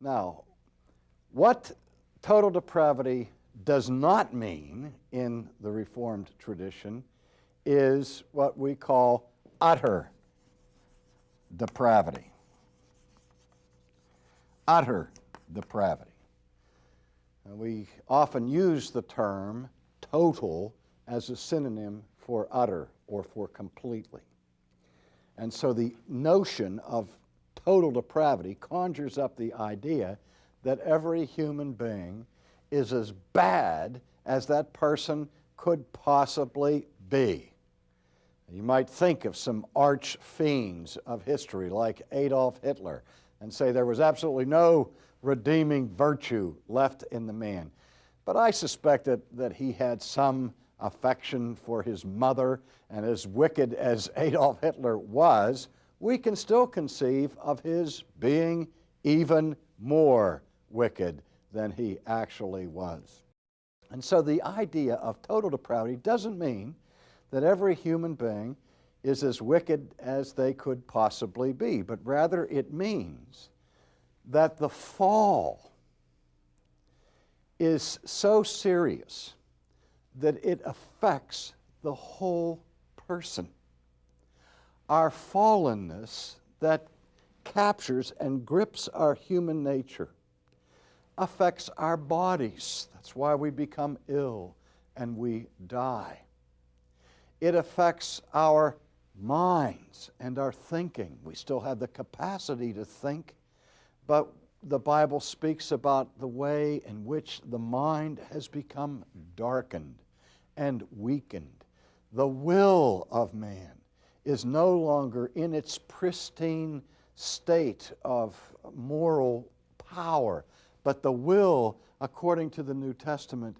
Now, what total depravity does not mean in the Reformed tradition is what we call utter depravity. Utter depravity. We often use the term total as a synonym for utter or for completely. And so the notion of total depravity conjures up the idea that every human being is as bad as that person could possibly be. You might think of some arch fiends of history like Adolf Hitler and say there was absolutely no redeeming virtue left in the man. But I suspect that he had some affection for his mother, and as wicked as Adolf Hitler was, we can still conceive of his being even more wicked than he actually was. And so the idea of total depravity doesn't mean that every human being is as wicked as they could possibly be, but rather it means that the fall is so serious that it affects the whole person. Our fallenness that captures and grips our human nature affects our bodies. That's why we become ill and we die. It affects our minds and our thinking. We still have the capacity to think, but the Bible speaks about the way in which the mind has become darkened and weakened. The will of man is no longer in its pristine state of moral power, but the will, according to the New Testament,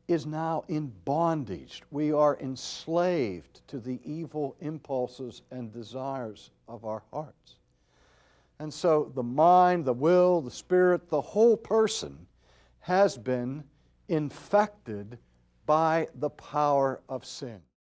is now in bondage. We are enslaved to the evil impulses and desires of our hearts. And so the mind, the will, the spirit, the whole person has been infected by the power of sin.